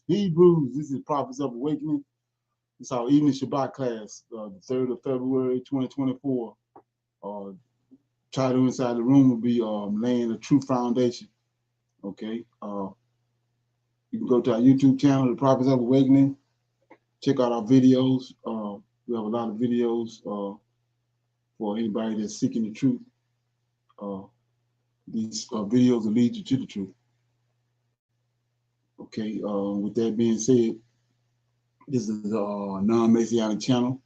Hebrews. This is Prophets of Awakening. It's our evening Shabbat class, the 3rd of February, 2024. Title inside the room will be laying a true foundation. Okay. You can go to our YouTube channel, the Prophets of Awakening. Check out our videos. We have a lot of videos for anybody that's seeking the truth. These videos will lead you to the truth. Okay, with that being said, this is a non-Messianic channel.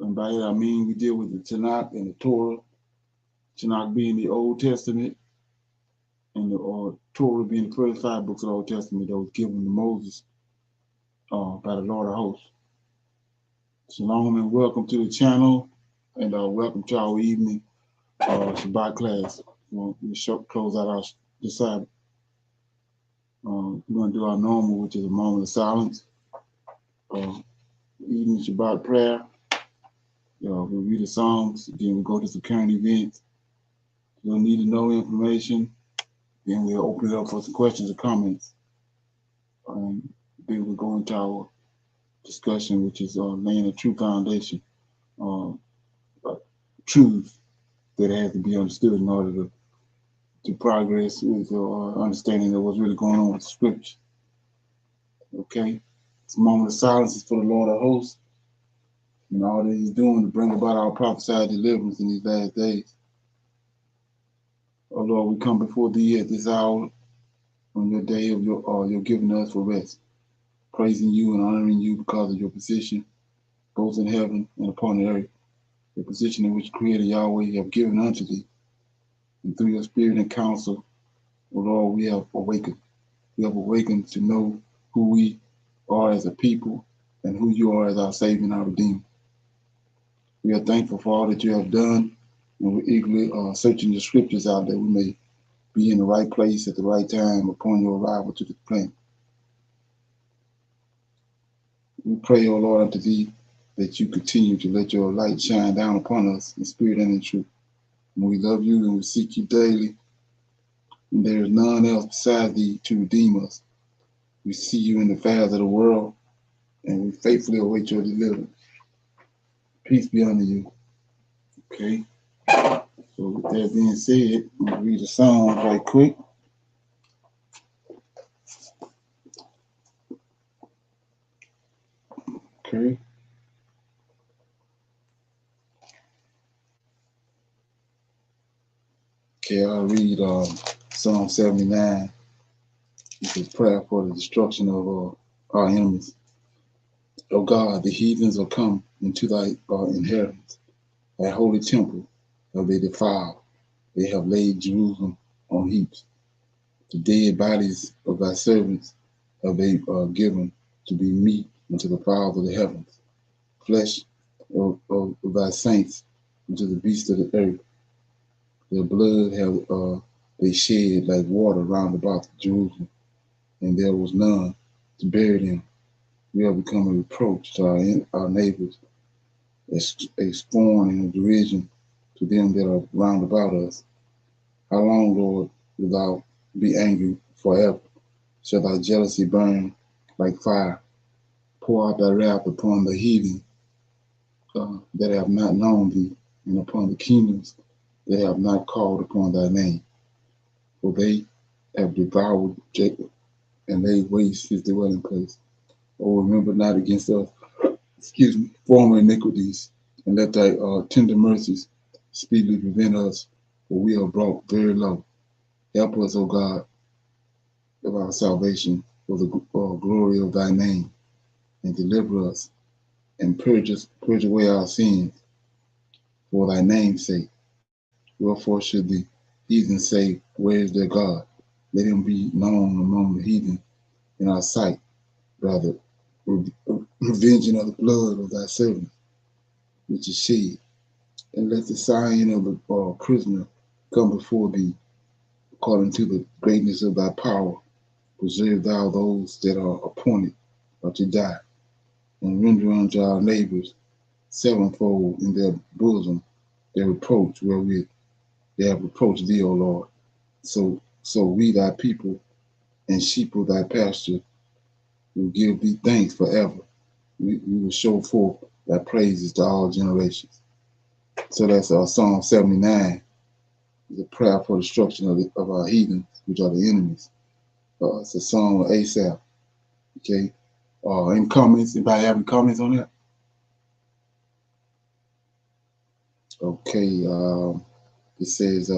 And by that I mean we deal with the Tanakh and the Torah. Tanakh being the Old Testament, and the Torah being the first 5 books of the Old Testament that was given to Moses by the Lord of Hosts. Shalom and welcome to the channel, and welcome to our evening Shabbat class. We'll close out the Sabbath. We're going to do our normal, which is a moment of silence. Evening Shabbat prayer. We'll read the Psalms. Then we'll go to some current events. We'll need to know information. Then we'll open it up for some questions or comments. Then we'll go into our discussion, which is laying a true foundation, truth that has to be understood in order to progress with understanding of what's really going on with the scripture. Okay? This moment of silence is for the Lord of Hosts and all that he's doing to bring about our prophesied deliverance in these last days. Oh Lord, we come before thee at this hour on your day of your giving us for rest, praising you and honoring you because of your position, both in heaven and upon the earth, the position in which Creator Yahweh have given unto thee. And through your spirit and counsel, oh Lord, we have awakened. We have awakened to know who we are as a people and who you are as our Savior and our Redeemer. We are thankful for all that you have done, and we're eagerly searching the scriptures out that we may be in the right place at the right time upon your arrival to the planet. We pray, O Lord, unto thee that you continue to let your light shine down upon us in spirit and in truth. And we love you and we seek you daily, and there is none else besides thee to redeem us. We see you in the affairs of the world, and we faithfully await your deliverance. Peace be unto you. Okay. So with that being said, I'm going to read the Psalms right quick. Okay. Okay, I'll read Psalm 79. It's a prayer for the destruction of our enemies. O God, the heathens are come into thy inheritance. Thy holy temple have they defiled. They have laid Jerusalem on heaps. The dead bodies of thy servants have they given to be meat unto the fowls of the heavens. Flesh of thy saints unto the beasts of the earth. Their blood have they shed like water round about Jerusalem, and there was none to bury them. We have become a reproach to our neighbors, a scorn and a derision to them that are round about us. How long, Lord, wilt thou be angry forever? Shall thy jealousy burn like fire? Pour out thy wrath upon the heathen that have not known thee, and upon the kingdoms They have not called upon thy name, for they have devoured Jacob and laid waste his dwelling place. Oh, remember not against us, former iniquities, and let thy tender mercies speedily prevent us, for we are brought very low. Help us, O God, of our salvation, for the glory of thy name, and deliver us, and purge away our sins, for thy name's sake. Wherefore should the heathen say, where is their God? Let him be known among the heathen in our sight, rather revenging of the blood of thy servant, which is shed. And let the sign of the prisoner come before thee, according to the greatness of thy power. Preserve thou those that are appointed to die, and render unto our neighbors sevenfold in their bosom their reproach wherewith they have reproached thee, O Lord. So we thy people and sheep of thy pasture will give thee thanks forever. We will show forth thy praises to all generations. So that's Psalm 79, the prayer for destruction of our heathens, which are the enemies. It's a song of Asaph. Okay. Any comments? Anybody have any comments on that? Okay. It says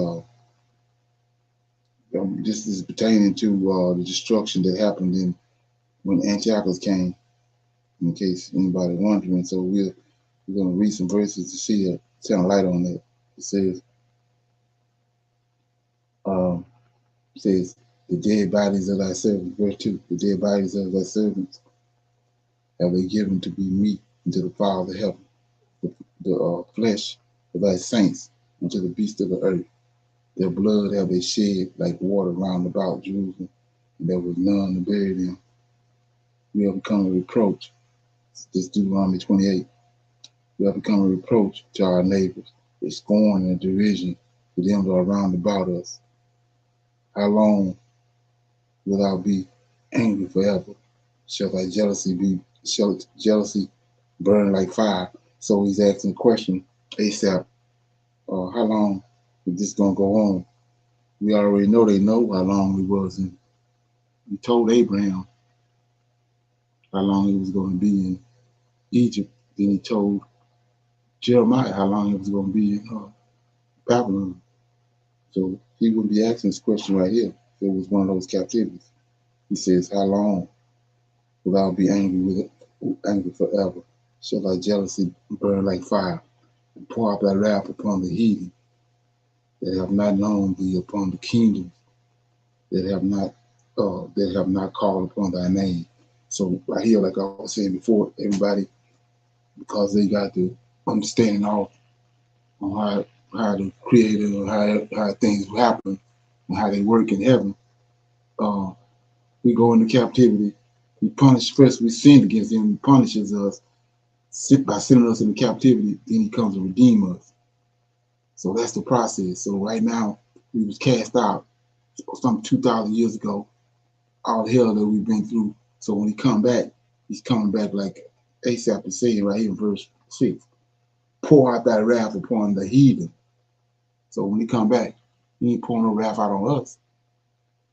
this is pertaining to the destruction that happened when Antiochus came. In case anybody wondering, so we're going to read some verses to see it, shine light on that. It says, the dead bodies of thy servants, verse 2, the dead bodies of thy servants have they given to be meat unto the fire of the heaven, the flesh of thy saints unto the beasts of the earth. Their blood have they shed like water round about Jerusalem, and there was none to bury them. We have become a reproach. This Deuteronomy 28. We have become a reproach to our neighbors, a scorn and a derision to them that are round about us. How long wilt thou be angry forever? Shall jealousy burn like fire? So he's asking a question, ASAP, how long is this gonna go on? We already know they know how long it was, and he told Abraham how long he was going to be in Egypt. Then he told Jeremiah how long he was going to be in Babylon. So he wouldn't be asking this question right here if it was one of those captivities. He says, how long will thou be angry forever? Shall thy jealousy burn like fire, and pour out thy wrath upon the heathen that have not known thee, upon the kingdoms that have not called upon thy name. So right here, like I was saying before, everybody, because they got the understanding on how the creator or how things happen and how they work in heaven, we go into captivity. He punishes first. We sinned against him. He punishes us by sending us into captivity. Then he comes to redeem us. So that's the process. So right now, we was cast out some 2,000 years ago. All the hell that we've been through. So when he come back, he's coming back like Asaph is saying right here in verse 6. Pour out thy wrath upon the heathen. So when he come back, he ain't pouring no wrath out on us.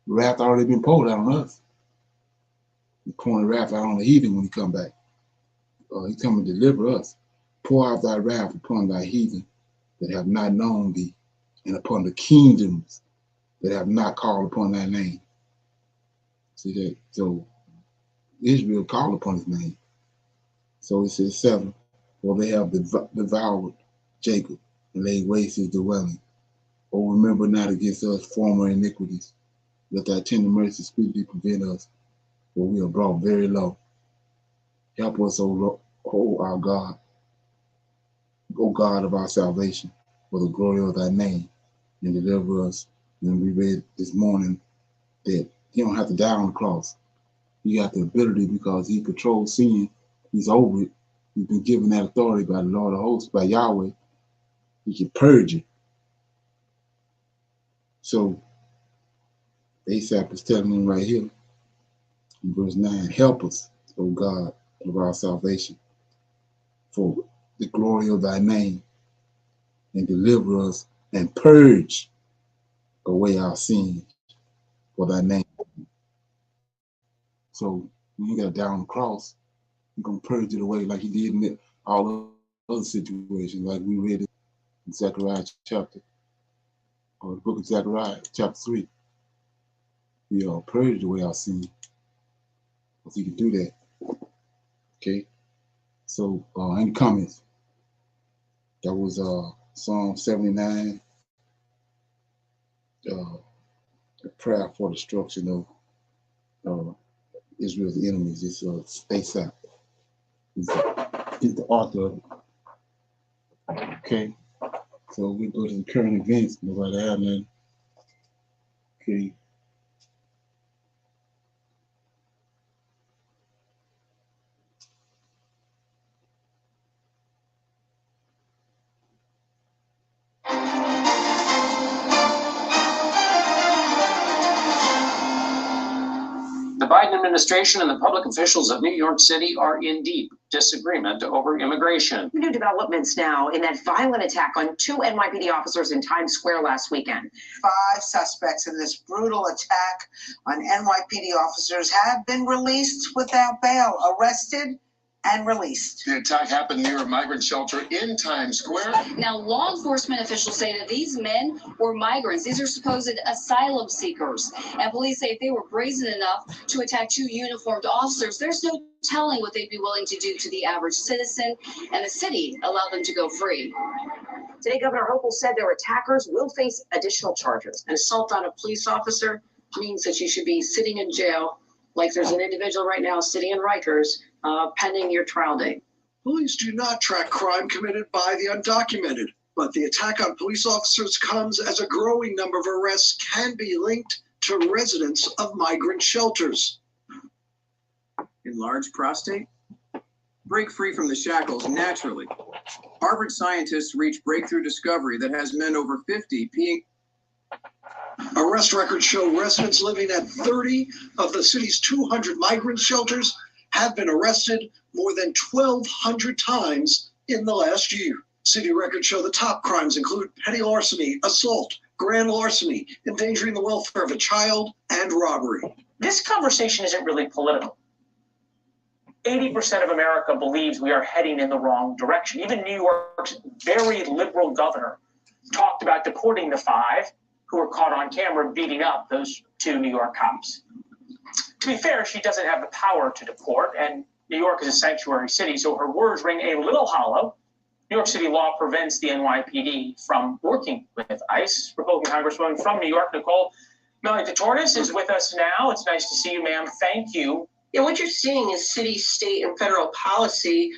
The wrath already been poured out on us. He's pouring the wrath out on the heathen when he come back. He's coming to deliver us. Pour out thy wrath upon thy heathen that have not known thee, and upon the kingdoms that have not called upon thy name. See that? So Israel called upon his name. So it says 7, for they have devoured Jacob and laid waste his dwelling. Oh, remember not against us former iniquities. Let thy tender mercy speedily prevent us, for we are brought very low. Help us, O our God, O God of our salvation, for the glory of thy name, and deliver us. And we read this morning that he don't have to die on the cross. He got the ability because he controls sin. He's over it. He's been given that authority by the Lord of hosts, by Yahweh. He can purge it. So Asaph is telling him right here in verse 9, help us, O God of our salvation, for the glory of thy name, and deliver us and purge away our sins for thy name. So when you got down on the cross, you're going to purge it away like he did in all other situations, like we read it in Zechariah chapter, or the book of Zechariah, chapter 3. We are purged away our sin. If he can do that. Okay. So any comments? That was Psalm 79, a prayer for destruction of Israel's enemies. It's ASAP. He's the author of it. Okay. So we go to the current events. Nobody have none. Okay. The Biden administration and the public officials of New York City are in deep disagreement over immigration. New developments now in that violent attack on 2 NYPD officers in Times Square last weekend. 5 suspects in this brutal attack on NYPD officers have been released without bail, arrested and released. The attack happened near a migrant shelter in Times Square. Now, law enforcement officials say that these men were migrants. These are supposed asylum seekers. And police say if they were brazen enough to attack 2 uniformed officers, there's no telling what they'd be willing to do to the average citizen, and the city allowed them to go free. Today, Governor Hochul said their attackers will face additional charges. An assault on a police officer means that you should be sitting in jail, like there's an individual right now sitting in Rikers, pending your trial date. Police do not track crime committed by the undocumented, but the attack on police officers comes as a growing number of arrests can be linked to residents of migrant shelters. Enlarged prostate? Break free from the shackles naturally. Harvard scientists reach breakthrough discovery that has men over 50 peeing. Arrest records show residents living at 30 of the city's 200 migrant shelters have been arrested more than 1,200 times in the last year. City records show the top crimes include petty larceny, assault, grand larceny, endangering the welfare of a child, and robbery. This conversation isn't really political. 80% of America believes we are heading in the wrong direction. Even New York's very liberal governor talked about deporting the 5 who were caught on camera beating up those 2 New York cops. To be fair, she doesn't have the power to deport, and New York is a sanctuary city, so her words ring a little hollow. New York City law prevents the NYPD from working with ICE. Republican Congresswoman from New York, Nicole Melanie-Torres, is with us now. It's nice to see you, ma'am. Thank you. Yeah, what you're seeing is city, state, and federal policy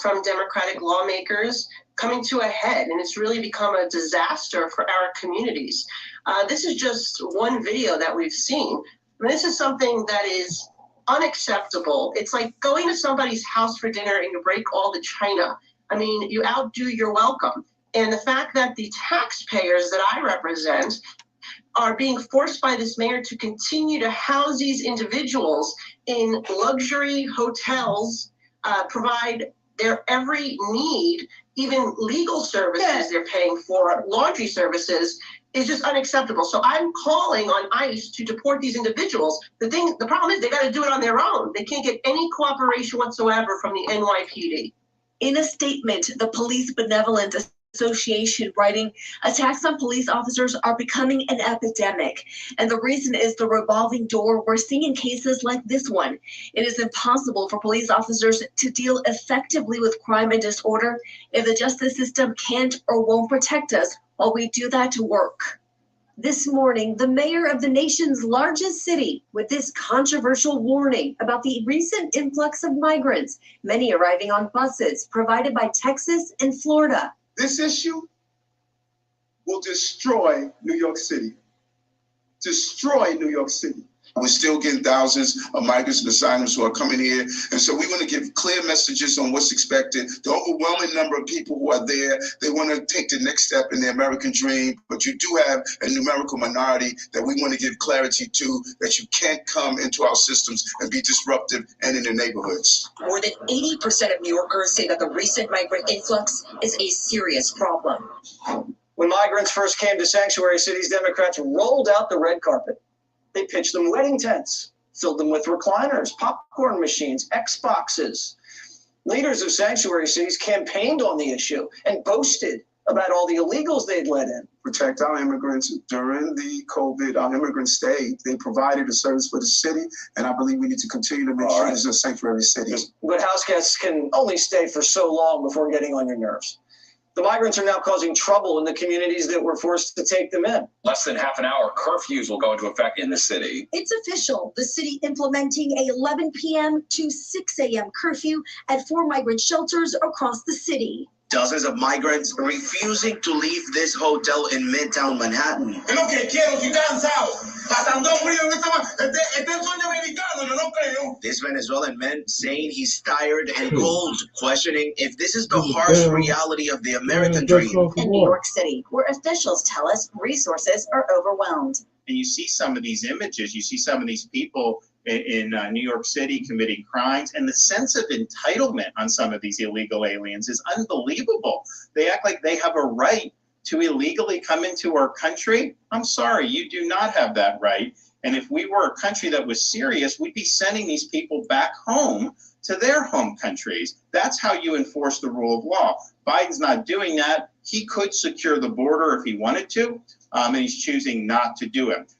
from Democratic lawmakers coming to a head, and it's really become a disaster for our communities. This is just one video that we've seen. I mean, this is something that is unacceptable. It's like going to somebody's house for dinner and you break all the china. I mean, you outdo your welcome. And the fact that the taxpayers that I represent are being forced by this mayor to continue to house these individuals in luxury hotels, provide their every need, even legal services they're paying for, laundry services, is just unacceptable. So I'm calling on ICE to deport these individuals. The problem is they got to do it on their own. They can't get any cooperation whatsoever from the NYPD. In a statement, the Police Benevolent Association writing, attacks on police officers are becoming an epidemic. And the reason is the revolving door we're seeing in cases like this one. It is impossible for police officers to deal effectively with crime and disorder if the justice system can't or won't protect us while we do that work. This morning, the mayor of the nation's largest city with this controversial warning about the recent influx of migrants, many arriving on buses provided by Texas and Florida. This issue will destroy New York City. Destroy New York City. We're still getting thousands of migrants and asylums who are coming here. And so we want to give clear messages on what's expected. The overwhelming number of people who are there, they want to take the next step in the American dream. But you do have a numerical minority that we want to give clarity to, that you can't come into our systems and be disruptive and in the neighborhoods. More than 80% of New Yorkers say that the recent migrant influx is a serious problem. When migrants first came to sanctuary cities, Democrats rolled out the red carpet. They pitched them wedding tents, filled them with recliners, popcorn machines, Xboxes. Leaders of sanctuary cities campaigned on the issue and boasted about all the illegals they'd let in. Protect our immigrants. During the COVID, our immigrants stayed. They provided a service for the city, and I believe we need to continue to make sure this is a sanctuary city. But house guests can only stay for so long before getting on your nerves. The migrants are now causing trouble in the communities that were forced to take them in. Less than half an hour, curfews will go into effect in the city. It's official. The city implementing a 11 p.m. to 6 a.m. curfew at 4 migrant shelters across the city. Dozens of migrants refusing to leave this hotel in Midtown Manhattan. This Venezuelan man saying he's tired and cold, questioning if this is the harsh reality of the American dream. In New York City, where officials tell us resources are overwhelmed. And you see some of these images, you see some of these people in New York City committing crimes, and the sense of entitlement on some of these illegal aliens is unbelievable. They act like they have a right to illegally come into our country. I'm sorry, you do not have that right. And if we were a country that was serious, we'd be sending these people back home to their home countries. That's how you enforce the rule of law. Biden's not doing that. He could secure the border if he wanted to, and he's choosing not to do it.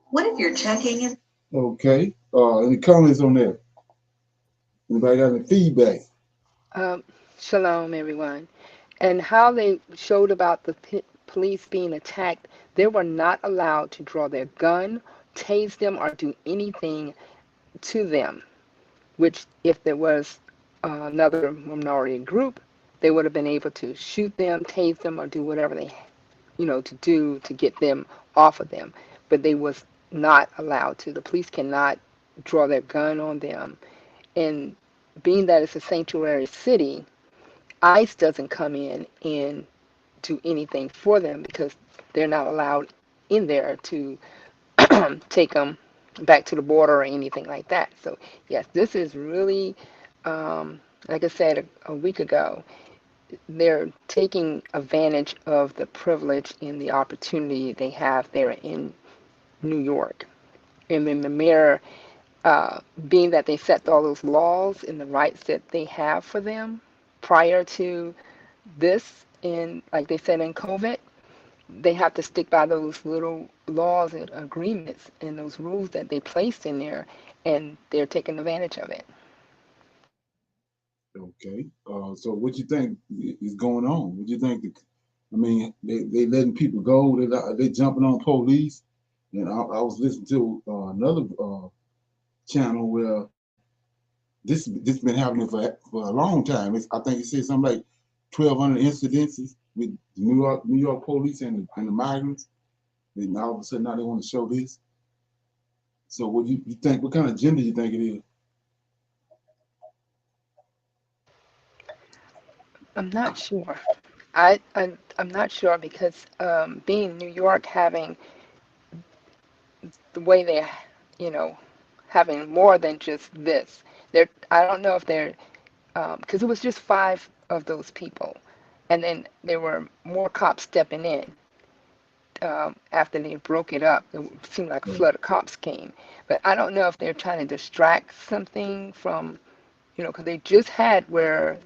What if you're checking in? Okay. Any comments on that? Anybody got any feedback? Shalom, everyone. And how they showed about the police being attacked, they were not allowed to draw their gun, tase them, or do anything to them, which if there was another minority group, they would have been able to shoot them, tase them, or do whatever they, to do to get them off of them. But they was not allowed to. The police cannot draw their gun on them. And being that it's a sanctuary city, ICE doesn't come in and do anything for them because they're not allowed in there to take them back to the border or anything like that. So yes, this is really, like I said a week ago, they're taking advantage of the privilege and the opportunity they have there in New York. And then the mayor, being that they set all those laws and the rights that they have for them prior to this, and like they said in COVID, they have to stick by those little laws and agreements and those rules that they placed in there, and they're taking advantage of it. Okay. So what you think is going on? What you think? They letting people go. They jumping on police. And I was listening to another channel where this been happening for a long time. I think it said something like 1,200 incidences with the New York police and the migrants. And all of a sudden now they want to show this. So what you think? What kind of agenda you think it is? I'm not sure. I'm not sure because being New York having the way they're, having more than just this. I don't know if they're, because it was just 5 of those people, and then there were more cops stepping in after they broke it up. It seemed like a flood of cops came, but I don't know if they're trying to distract something from, because they just had where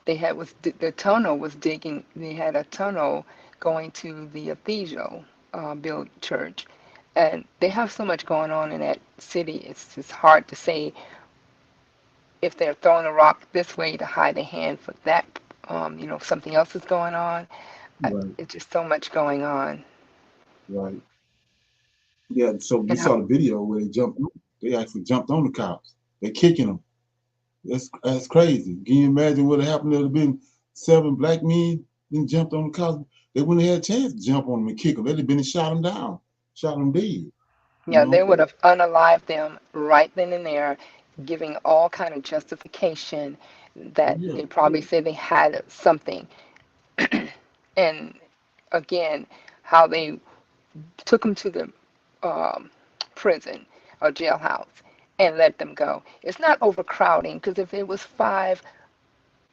they had the tunnel was digging. They had a tunnel going to the Evenng build church. And they have so much going on in that city, it's just hard to say if they're throwing a rock this way to hide their hand for that, something else is going on. Right. It's just so much going on. Right. Yeah, so you saw the video where they actually jumped on the cops. They're kicking them. That's crazy. Can you imagine what happened? There would have been 7 black men and jumped on the cops. They wouldn't have had a chance to jump on them and kick them. They'd have been and shot them down. Shot them dead. Yeah, they would have unalived them right then and there, giving all kind of justification that they probably said they had something. And again, how they took them to the prison or jailhouse and let them go. It's not overcrowding, because if it was 5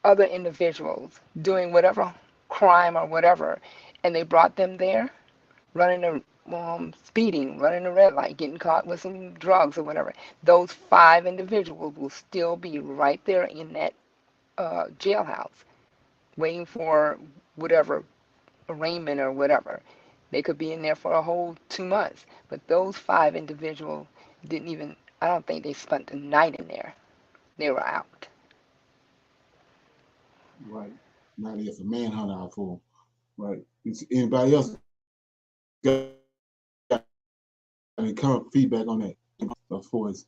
other individuals doing whatever crime or whatever, and they brought them there, running a speeding, running a red light, getting caught with some drugs or whatever, those 5 individuals will still be right there in that jailhouse, waiting for whatever arraignment or whatever. They could be in there for a whole 2 months, but those 5 individuals didn't even, I don't think they spent the night in there. They were out. Right. Now there's a manhunt out for them. Right. Is anybody else got any current feedback on that as far as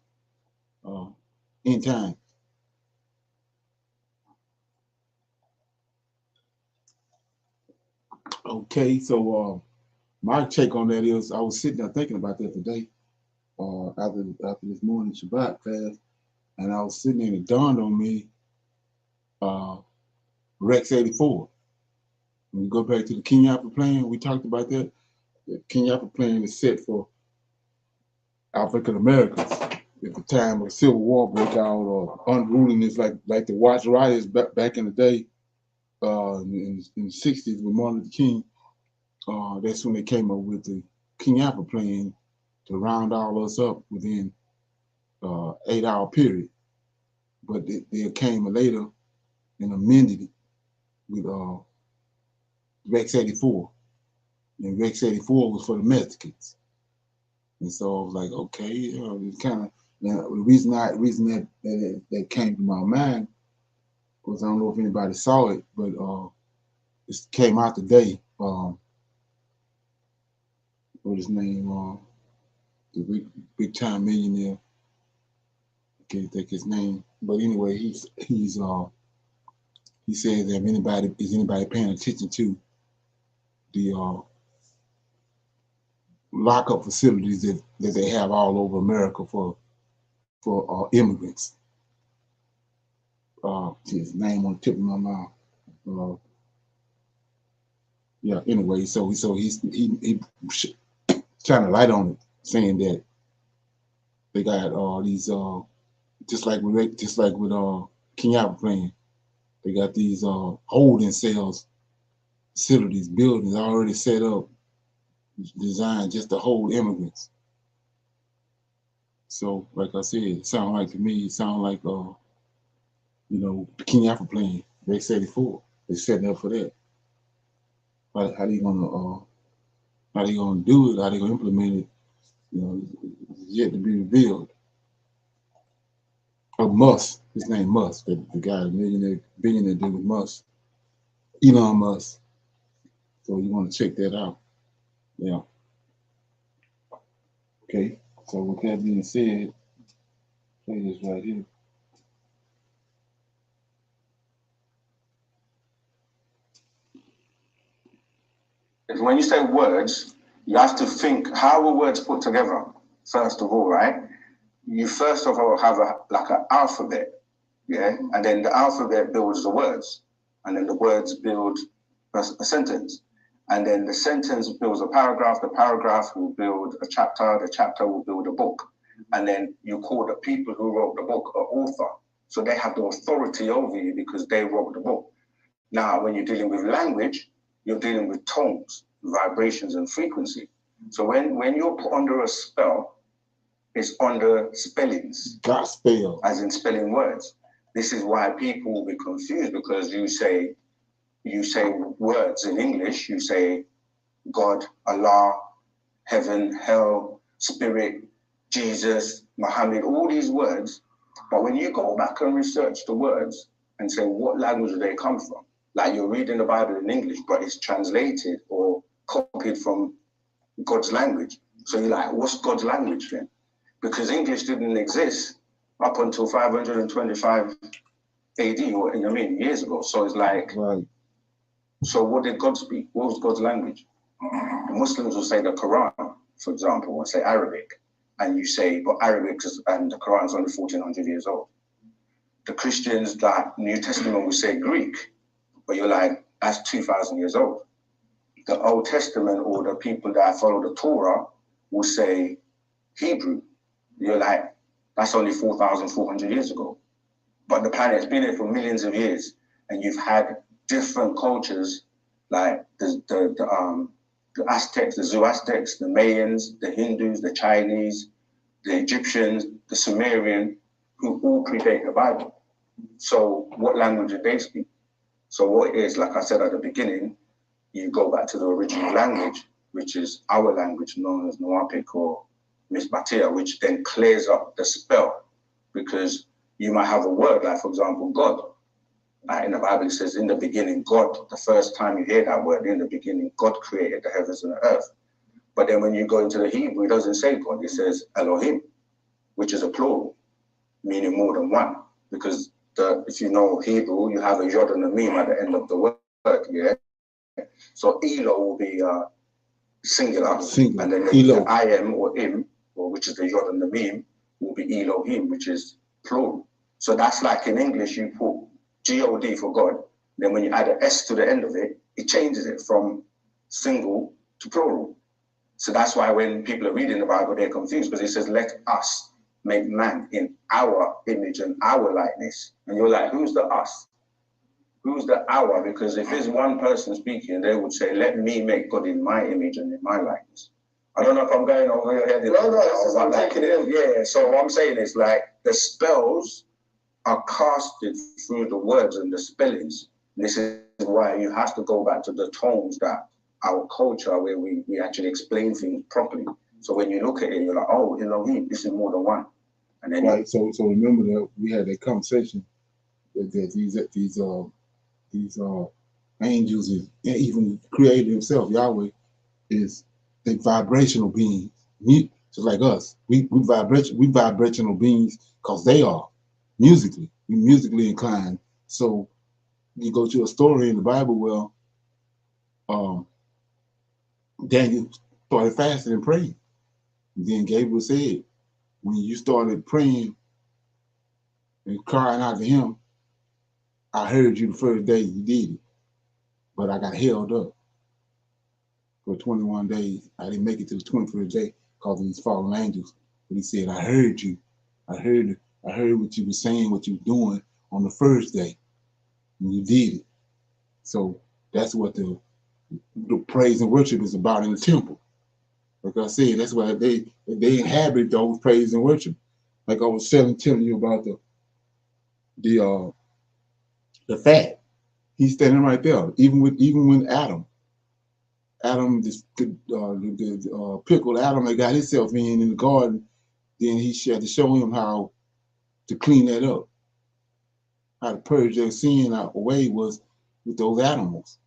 end time? Okay, so my take on that is I was sitting there thinking about that today, after this morning Shabbat fast, and I was sitting there and it dawned on me, Rex 84. When you go back to the Kenyatta plan, we talked about that. The Kenyatta plan is set for African Americans. At the time of the Civil War broke out or unruliness, like the Watch riots back in the day, in the 60s with Martin Luther King, that's when they came up with the Kenyatta plan to round all us up within 8-hour period. But they came later and amended it with Rex 84. And Rex 84 was for the Mexicans. And so I was like, okay, it's kind of, the reason that came to my mind was, I don't know if anybody saw it, but it came out today. What his name? The big time millionaire. I can't think his name, but anyway, he says that is anybody paying attention to the lockup facilities that they have all over America for immigrants. His name on the tip of my mouth. Yeah. Anyway, so he's shining a light on it, saying that they got all these just like with Kenyatta plan, they got these holding cells, facilities, buildings already set up, designed just to hold immigrants. So, like I said, it sounds like the Kenyatta plan, Rex 84. They're setting up for that. How they gonna do it? How they gonna implement it? It's yet to be revealed. Musk, his name Musk, the guy, billionaire dude with Musk, Elon Musk. So you want to check that out. Yeah. Okay. So with that being said, play this right here. When you say words, you have to think, how are words put together? First of all, right? You first of all have an alphabet, yeah? And then the alphabet builds the words. And then the words build a sentence. And then the sentence builds a paragraph. The paragraph will build a chapter. The chapter will build a book. And then you call the people who wrote the book an author. So they have the authority over you because they wrote the book. Now, when you're dealing with language, you're dealing with tones, vibrations, and frequency. So when you're put under a spell, it's under spellings. Gospel. As in spelling words. This is why people will be confused, because you say words in English, you say God, Allah, heaven, hell, spirit, Jesus, Muhammad, all these words. But when you go back and research the words and say, what language do they come from? Like you're reading the Bible in English, but it's translated or copied from God's language. So you're like, what's God's language then? Because English didn't exist up until 525 AD, or years ago. So it's like, right. So what did God speak? What was God's language? The Muslims will say the Quran, for example, or say Arabic. And you say, but Arabic and the Quran is only 1400 years old. The Christians, that New Testament, will say Greek. But you're like, that's 2,000 years old. The Old Testament, or the people that follow the Torah, will say Hebrew. You're like, that's only 4,400 years ago. But the planet's been here for millions of years, and you've had different cultures like the Aztecs, the Zoroastrians, the Mayans, the Hindus, the Chinese, the Egyptians, the Sumerian, who all predate the Bible. So what language did they speak? So what it is, like I said at the beginning, you go back to the original language, which is our language known as Nuapic or Misbatia, which then clears up the spell, because you might have a word like, for example, God. In the Bible, it says, in the beginning, God. The first time you hear that word, in the beginning, God created the heavens and the earth. But then when you go into the Hebrew, it doesn't say God, it says Elohim, which is a plural, meaning more than one. Because if you know Hebrew, you have a yod and a meme at the end of the word, yeah? So Elo will be singular, and then the I am or im, or which is the yod and the meme, will be Elohim, which is plural. So that's like in English, you put God for God, then when you add an S to the end of it, it changes it from single to plural. So that's why when people are reading the Bible, they're confused, because it says, let us make man in our image and our likeness. And you're like, who's the us? Who's the our? Because if there's one person speaking, they would say, let me make God in my image and in my likeness. I don't know if I'm going over your head. Yeah, so what I'm saying is, like, the spells are casted through the words and the spellings. This is why you have to go back to the tones that our culture, where we actually explain things properly. So when you look at it, you're like, oh, Elohim, this is more than one. And then right. So remember that we had that conversation that these angels, and even Creator Himself, Yahweh, is they vibrational beings. Just like us, we vibrational beings because they are musically. We musically inclined. So you go to a story in the Bible where Daniel started fasting and praying. And then Gabriel said, when you started praying and crying out to him, I heard you the first day you did it, but I got held up for 21 days. I didn't make it to the 21st day because of these fallen angels. But he said, I heard you. I heard what you were saying, what you were doing on the first day, and you did it. So that's what the praise and worship is about in the temple. Like I said, that's why they inhabit those praise and worship. Like I was telling you about the fat. He's standing right there. Even when Adam, pickled Adam that got himself in the garden, then he had to show him how to clean that up, how to purge their sin out away was with those animals,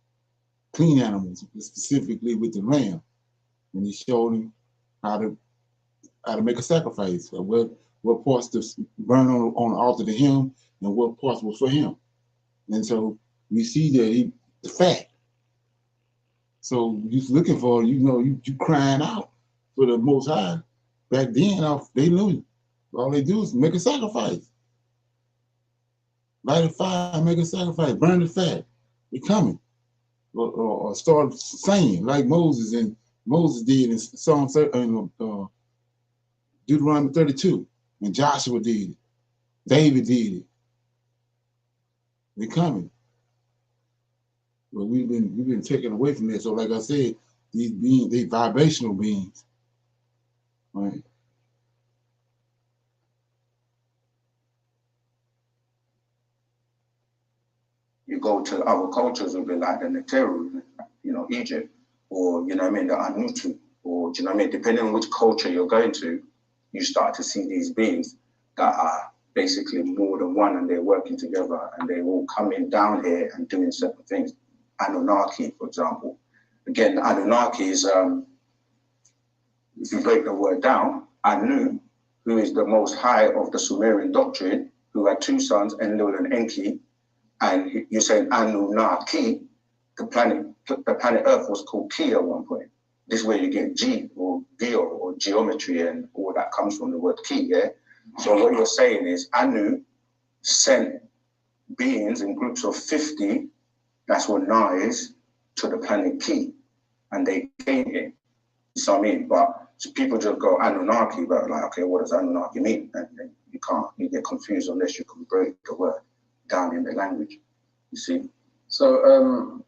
clean animals, specifically with the lamb. And he showed him how to make a sacrifice, what parts to burn on the altar to him and what parts was for him. And so we see that the fat. So you looking for, you crying out for the Most High. Back then, they knew all they do is make a sacrifice. Light a fire, make a sacrifice, burn the fat. They're coming. Or start singing like Moses did in Psalm Deuteronomy 32, and Joshua did it. David did it. They're coming. But we've been taken away from that. So like I said, these beings, they vibrational beings. Right? you go to other cultures, will be like the Neteru, Egypt, or, the Anutu, or, depending on which culture you're going to, you start to see these beings that are basically more than one, and they're working together, and they're all coming down here and doing certain things. Anunnaki, for example. Again, Anunnaki is, if you break the word down, Anu, who is the most high of the Sumerian doctrine, who had two sons, Enlil and Enki, and you're saying Anunnaki, the planet Earth was called Ki at one point. This is where you get G or Geo or geometry and all that comes from the word Ki, yeah? So what you're saying is Anu sent beings in groups of 50, that's what Na is, to the planet Ki, and they came here. So I mean, but so people just go Anunnaki, but like, okay, what does Anunnaki mean? And you get confused unless you can break the word down in the language, you see? So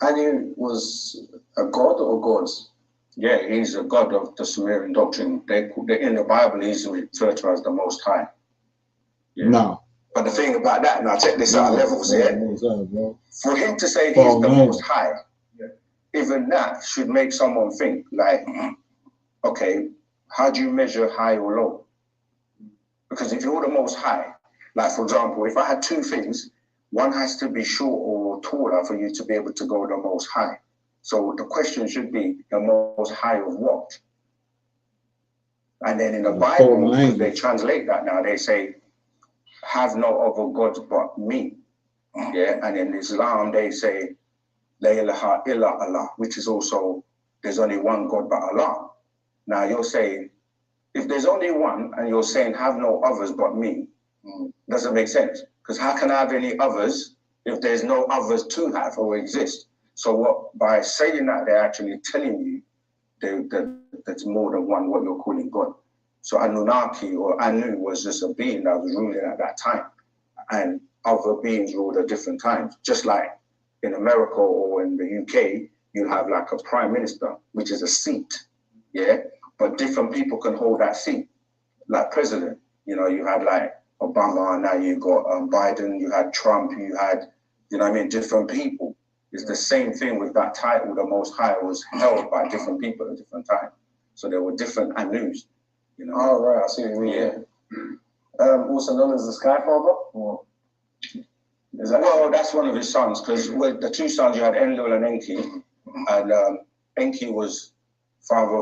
Anu was a god or gods? Yeah, he's a god of the Sumerian doctrine. They in the Bible, he's referred to as the Most High. Yeah. No. But the thing about that, now check this out, levels, yeah? For him to say he's the Most High, even that should make someone think, like, okay, how do you measure high or low? Because if you're the Most High, like for example, if I had two things, one has to be short or taller for you to be able to go the Most High. So the question should be the Most High of what? And then in the Bible, they translate that now, they say, have no other gods but me. Yeah, and in Islam, they say, La ilaha illa Allah, which is also, there's only one God but Allah. Now you're saying, if there's only one and you're saying have no others but me, doesn't make sense. Because how can I have any others if there's no others to have or exist? So what, by saying that, they're actually telling you that there's more than one what you're calling God. So Anunnaki or Anu was just a being that was ruling at that time. And other beings ruled at different times. Just like in America or in the UK, you have like a prime minister, which is a seat. Yeah. But different people can hold that seat. Like president, you know, you had like Obama, now you got Biden, you had Trump, you had, you know what I mean, different people. It's the same thing with that title, the Most High was held by different people at different times. So there were different Anus, you know. Oh, right, I see what you mean. Yeah. Also known as the Sky Father? Or is that well, that's one of his sons, because with the two sons, you had Enlil and Enki, and Enki was father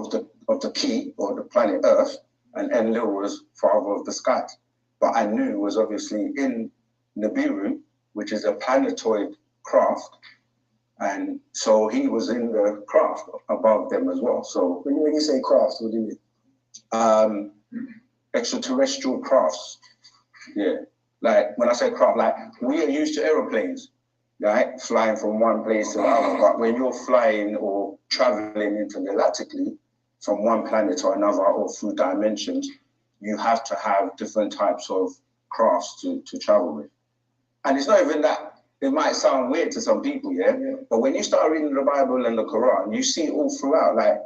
of the key, or the planet Earth, and Enlil was father of the skies. But Anu was obviously in Nibiru, which is a planetoid craft, and so he was in the craft above them as well. So when you say craft, what do you mean? Extraterrestrial crafts. Yeah. Like when I say craft, like we are used to aeroplanes, right? Flying from one place to another. But when you're flying or traveling intergalactically from one planet to another or through dimensions, you have to have different types of crafts to travel with. And it's not even that. It might sound weird to some people, yeah? But when you start reading the Bible and the Quran, you see it all throughout, like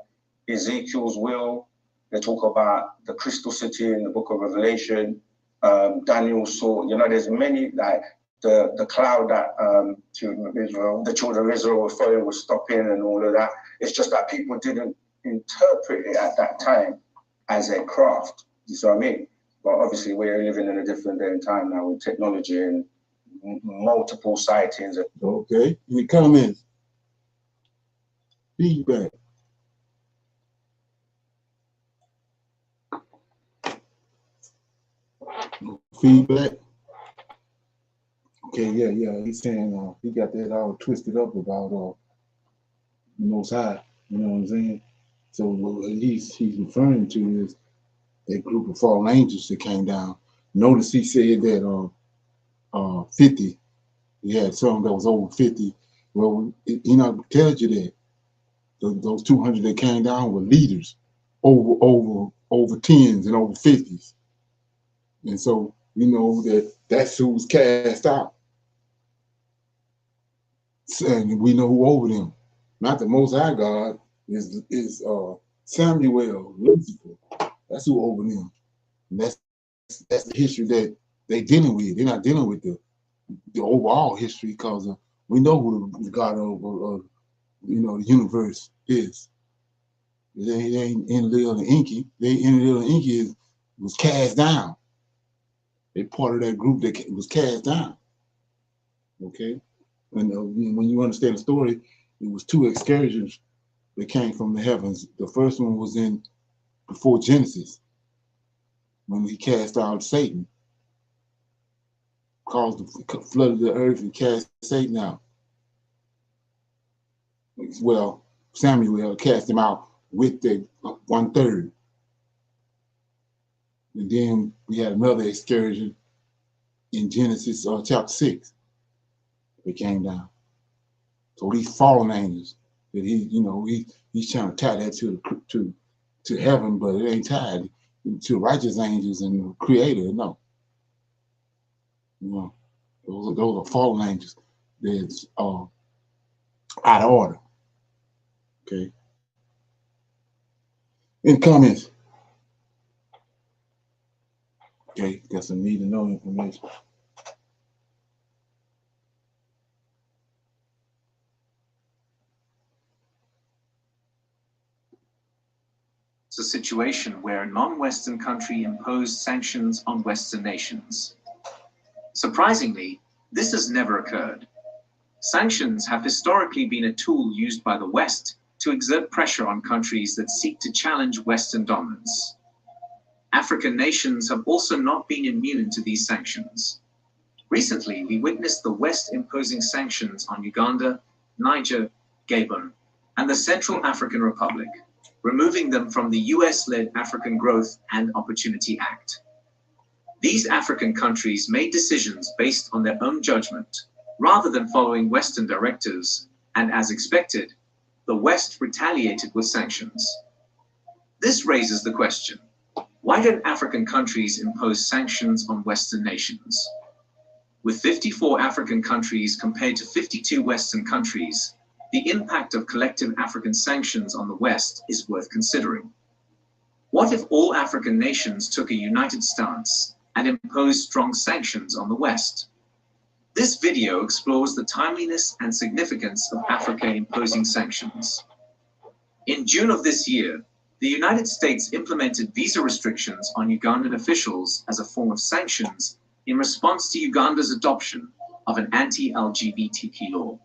Ezekiel's will, they talk about the crystal city in the book of Revelation, Daniel saw, you know, there's many, like the cloud that the children of Israel were following was stopping and all of that. It's just that people didn't interpret it at that time as a craft, you see what I mean? But obviously we're living in a different day and time now with technology and multiple sightings. Okay, any comments? Feedback? Feedback? Okay, yeah, he's saying he got that all twisted up about the Most High, you know what I'm saying? So what he's referring to is that group of fallen angels that came down. Notice he said that 50, he had some that was over 50. Well, Enoch tells you that those 200 that came down were leaders over 10s and over 50s. And so we know that's who was cast out. And we know who over them. Not the Most High God is Samuel, Lucifer. That's who over them. And that's the history that they're dealing with. They're not dealing with the overall history, because we know who the God of the universe is. They ain't Enlil and Enki. Enlil and Enki was cast down. They're part of that group that was cast down. Okay, and when you understand the story, it was two excursions that came from the heavens. The first one was before Genesis, when he cast out Satan, caused the flood of the earth and cast Satan out. Well, Samuel cast him out with the 1/3. And then we had another excursion in Genesis chapter 6. It came down. So these fallen angels that he's trying to tie that to heaven, but it ain't tied to righteous angels and the Creator. No, those are fallen angels. There's out of order. Okay. Any comments? Okay, got some need to know information. It's a situation where a non-Western country imposed sanctions on Western nations. Surprisingly, this has never occurred. Sanctions have historically been a tool used by the West to exert pressure on countries that seek to challenge Western dominance. African nations have also not been immune to these sanctions. Recently, we witnessed the West imposing sanctions on Uganda, Niger, Gabon, and the Central African Republic, removing them from the US-led African Growth and Opportunity Act. These African countries made decisions based on their own judgment, rather than following Western directives, and as expected, the West retaliated with sanctions. This raises the question, why did African countries impose sanctions on Western nations? With 54 African countries compared to 52 Western countries, the impact of collective African sanctions on the West is worth considering. What if all African nations took a united stance and imposed strong sanctions on the West? This video explores the timeliness and significance of Africa imposing sanctions. In June of this year, the United States implemented visa restrictions on Ugandan officials as a form of sanctions in response to Uganda's adoption of an anti-LGBTQ law.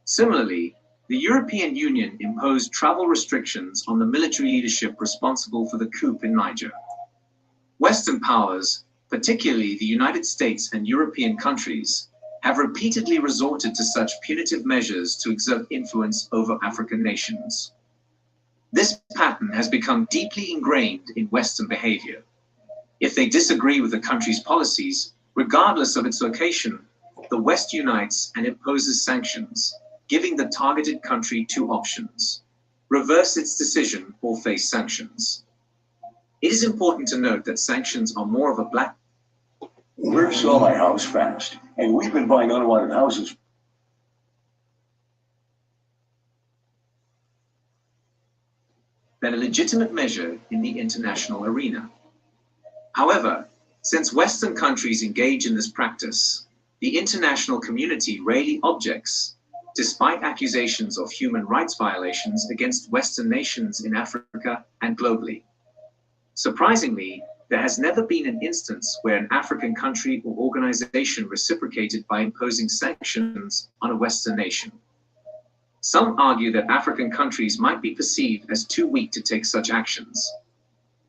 Similarly, the European Union imposed travel restrictions on the military leadership responsible for the coup in Niger. Western powers, particularly the United States and European countries, have repeatedly resorted to such punitive measures to exert influence over African nations. This pattern has become deeply ingrained in Western behavior. If they disagree with a country's policies, regardless of its location, the West unites and imposes sanctions, giving the targeted country two options: reverse its decision or face sanctions. It is important to note that sanctions are more of a black. We're selling my house fast, and we've been buying unwanted houses. Than a legitimate measure in the international arena. However, since Western countries engage in this practice, the international community rarely objects, despite accusations of human rights violations against Western nations in Africa and globally. Surprisingly, there has never been an instance where an African country or organization reciprocated by imposing sanctions on a Western nation. Some argue that African countries might be perceived as too weak to take such actions.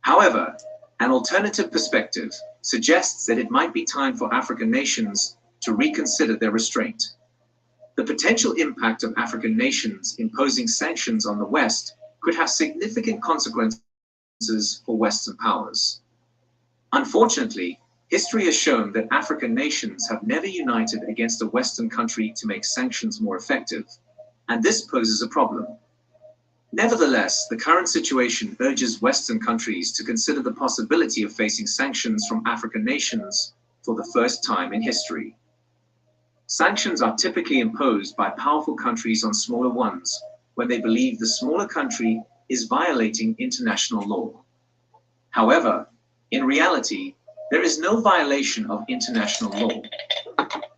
However, an alternative perspective suggests that it might be time for African nations to reconsider their restraint. The potential impact of African nations imposing sanctions on the West could have significant consequences for Western powers. Unfortunately, history has shown that African nations have never united against a Western country to make sanctions more effective, and this poses a problem. Nevertheless, the current situation urges Western countries to consider the possibility of facing sanctions from African nations for the first time in history. Sanctions are typically imposed by powerful countries on smaller ones when they believe the smaller country is violating international law. However, in reality, there is no violation of international law.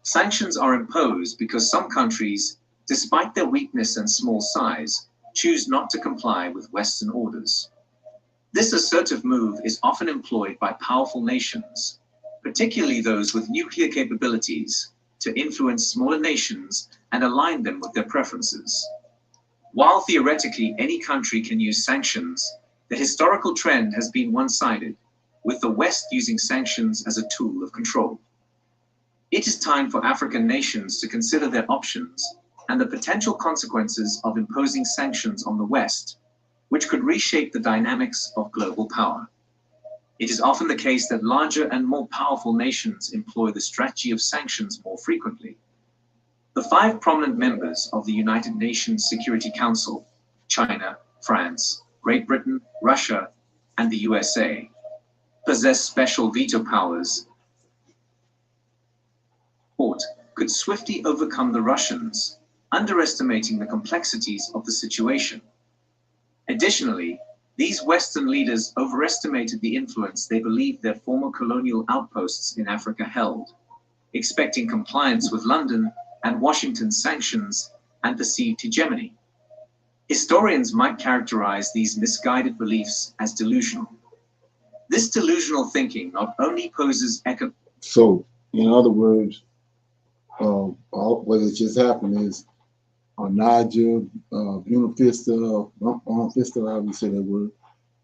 Sanctions are imposed because some countries, despite their weakness and small size, choose not to comply with Western orders. This assertive move is often employed by powerful nations, particularly those with nuclear capabilities, to influence smaller nations and align them with their preferences. While theoretically any country can use sanctions, the historical trend has been one-sided, with the West using sanctions as a tool of control. It is time for African nations to consider their options and the potential consequences of imposing sanctions on the West, which could reshape the dynamics of global power. It is often the case that larger and more powerful nations employ the strategy of sanctions more frequently. The 5 prominent members of the United Nations Security Council, China, France, Great Britain, Russia, and the USA, possess special veto powers. Could swiftly overcome the Russians, underestimating the complexities of the situation. Additionally, these Western leaders overestimated the influence they believed their former colonial outposts in Africa held, expecting compliance with London and Washington's sanctions and perceived hegemony. Historians might characterize these misguided beliefs as delusional. This delusional thinking not only poses So, in other words, what has just happened is Niger, Unifista, however you say that word,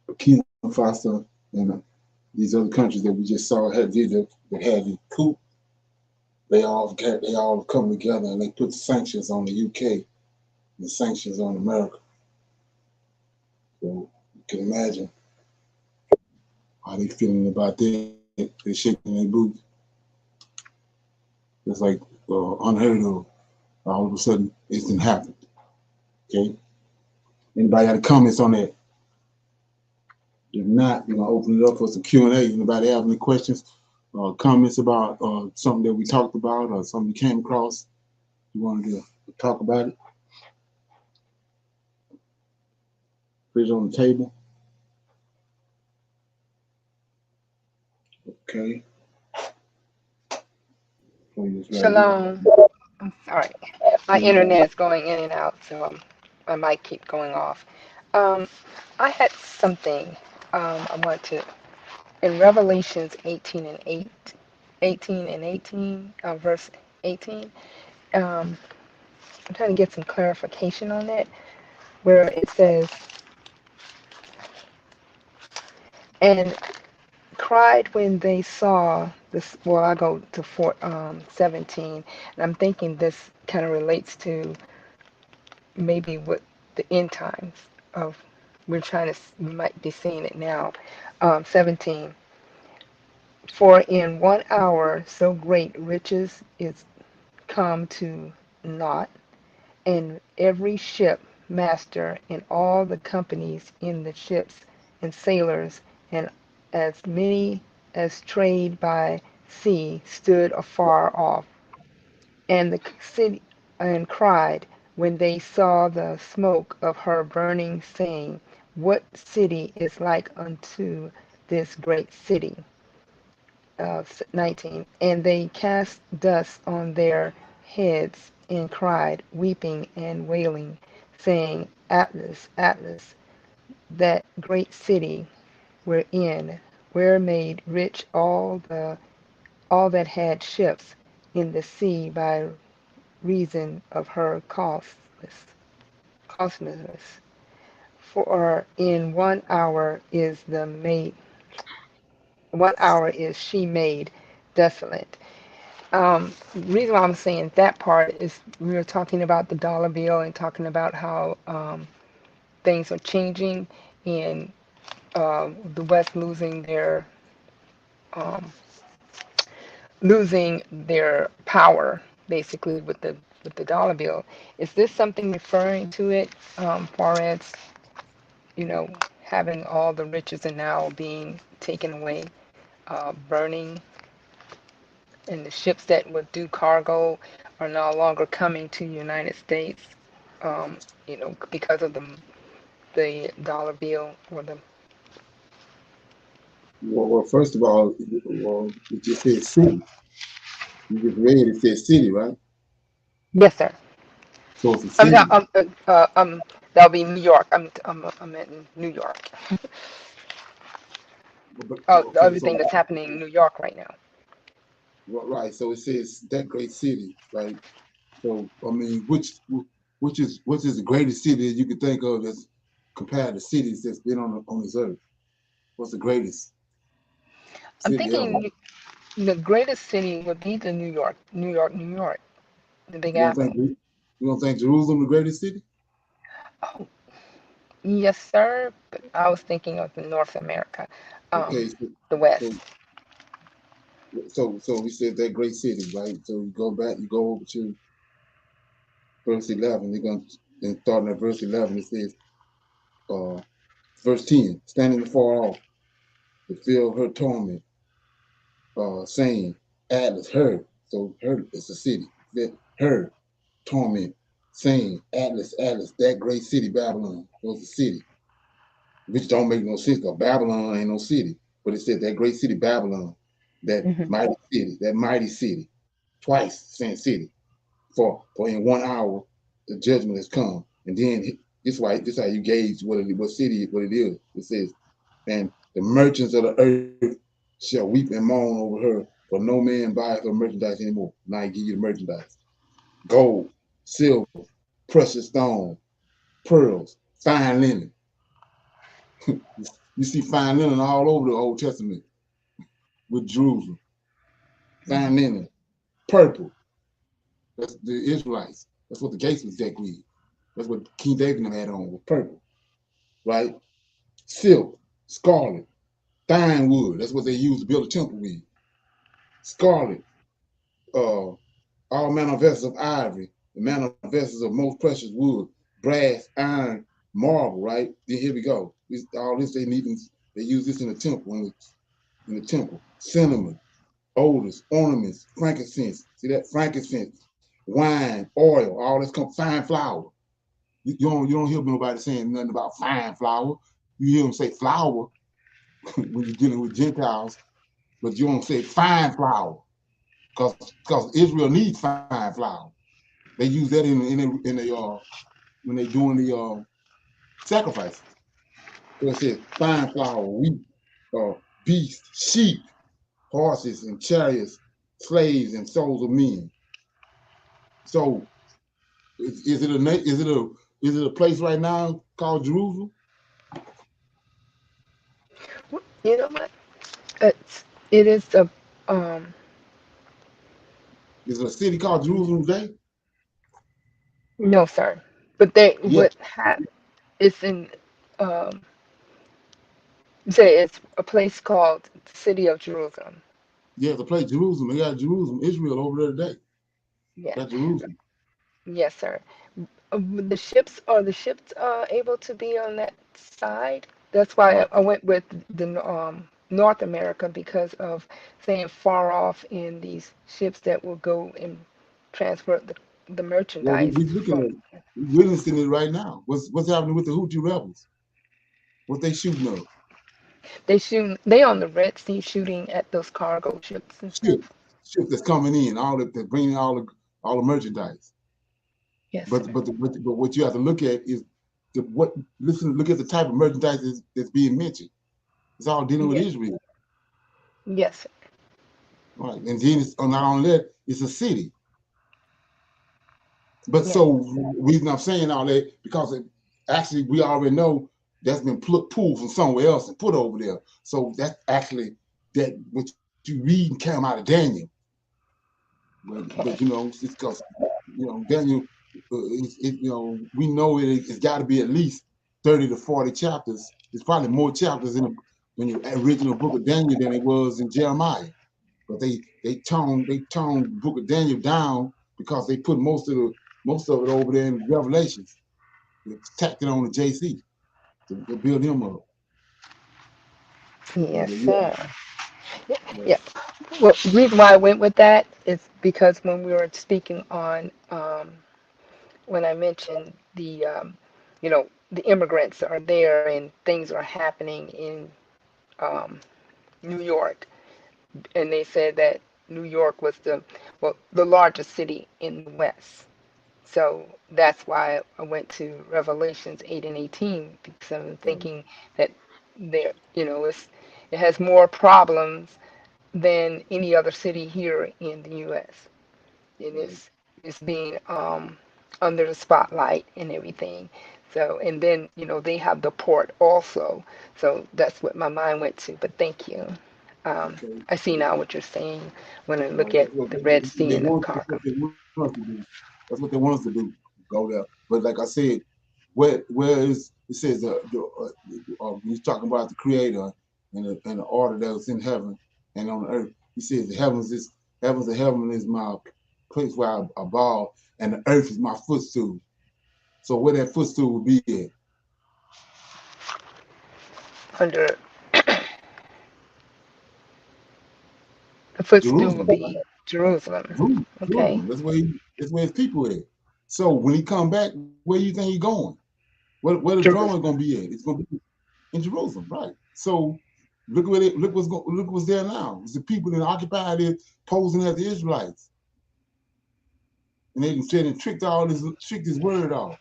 Burkina Faso, and these other countries that we just saw had the coup. They all come together and they put the sanctions on the UK, the sanctions on America. So you can imagine how they feeling about that. They're shaking their boots. It's like unheard of. All of a sudden, it didn't happen. Okay. Anybody got any comments on that? If not, we're gonna open it up for some Q&A. Anybody have any questions or comments about something that we talked about or something you came across? You wanted to talk about it? Put it on the table. Okay. Shalom. I'm sorry. My internet's going in and out, so I might keep going off. I had something I want to, in Revelations 18 and 18, verse 18, I'm trying to get some clarification on it, where it says, and cried when they saw this. Well, I go to 17, and I'm thinking this kind of relates to maybe what the end times of we might be seeing it now. 17. For in 1 hour so great riches is come to naught, and every ship master and all the companies in the ships and sailors and as many as trade by sea stood afar off, and the city and cried when they saw the smoke of her burning, saying, what city is like unto this great city? 19. And they cast dust on their heads and cried, weeping and wailing, saying, Atlas, Atlas, that great city wherein were made rich all that had ships in the sea by reason of her costliness. For in 1 hour is 1 hour is she made desolate. The reason why I'm saying that part is we were talking about the dollar bill and talking about how things are changing and the West um, losing their power basically with the dollar bill. Is this something referring to it, far as having all the riches and now being taken away, burning, and the ships that would do cargo are no longer coming to the United States, because of the dollar bill or the. Well, first of all, it just says city. You just read it says city, right? Yes, sir. So it's a city. That'll be New York. I'm in New York. Everything that's happening in New York right now. Right. So it says that great city, right? So I mean, which is the greatest city that you could think of that's compared to cities that's been on this earth? What's the greatest I'm city ever? thinking the greatest city would be the New York, the Big Apple. You don't think Jerusalem the greatest city? Oh, yes, sir. But I was thinking of the North America, Okay, the West. so we said that great city, right? So you go over to verse 11. They're going to start at verse 11. It says, verse 10, standing afar off to feel her torment, saying, Atlas, her. So her is the city. Her torment, saying, Atlas, Atlas, that great city Babylon was a city, which don't make no sense because Babylon ain't no city. But it said that great city Babylon, that mighty city, twice saying city. For in 1 hour the judgment has come. And then this how you gauge what city what it is. It says, and the merchants of the earth shall weep and moan over her, for no man buys her merchandise anymore. Now I give you the merchandise. Gold, silver, precious stone, pearls, fine linen. You see fine linen all over the Old Testament with Jerusalem. Fine linen, purple. That's the Israelites. That's what the gates was decked with. That's what King David had on, was purple, right? Silk, scarlet, fine wood. That's what they used to build a temple with. Scarlet, all manner of vessels of ivory, the manner of vessels of most precious wood, brass, iron, marble, right? Then here we go. All this they use this in the temple, in the temple. Cinnamon, odors, ornaments, frankincense. See that? Frankincense, wine, oil, all this come fine flour. You don't hear nobody saying nothing about fine flour. You hear them say flour when you're dealing with Gentiles, but you don't say fine flour because Israel needs fine flour. They use that in the when they doing the sacrifices. So it says fine flour, wheat, beasts, sheep, horses, and chariots, slaves, and souls of men. So is it a place right now called Jerusalem? You know what? It is a Is it a city called Jerusalem today? no, sir. But they Yeah. would have it's in um say it's a place called the City of Jerusalem. Yeah, the place Jerusalem. They got Jerusalem, Israel over there today. Yeah. That's Jerusalem. Yes, sir. The ships able to be on that side? That's why I went with the North America because of saying far off in these ships that will go and transfer the Well, merchandise we looking from. at we're witnessing it right now. What's happening with the Houthi rebels? What they shooting up? They on the Red Sea shooting at those cargo ships and Ship, stuff. ship that's coming in, they're bringing all the merchandise. Yes, But sir. but what you have to look at is look at the type of merchandise that's being mentioned. It's all dealing with Yes. Israel. Yes, sir. Right. And then it's not only that, it's a city. But Yes. so reason I'm saying all that because actually we already know that's been pulled from somewhere else and put over there. So that's actually that what you read came out of Daniel. But it's because Daniel, we know it's got to be at least 30 to 40 chapters. There's probably more chapters in the original book of Daniel than it was in Jeremiah. But they toned the book of Daniel down because they put most of it over there in Revelations. They tacked it on to JC to build him up. Yes, Yeah. sir. Yeah. Well, the reason why I went with that is because when we were speaking on when I mentioned the immigrants are there and things are happening in um, New York, and they said that New York was the largest city in the West. So that's why I went to Revelations 8 and 18 because I'm thinking that it has more problems than any other city here in the U.S. And it's being under the spotlight and everything. So and then they have the port also. So that's what my mind went to. But thank you. Okay. I see now what you're saying when I look Right. at the Red Sea and the That's cargo. what they want us to do. That's what they want us to do. Go there. But like I said, where is it says he's talking about the Creator and the order that was in heaven and on earth. He says the heavens and heaven is my place where I abide, and the earth is my footstool. So where that footstool would be at? Under the footstool will Jerusalem. be Jerusalem. Okay. Jerusalem. That's where his people at. So when he come back, where do you think he going? Where the drama going to be at? It's going to be in Jerusalem, right? So look what's there now. It's the people that occupied it posing as the Israelites, and they said and tricked his word off.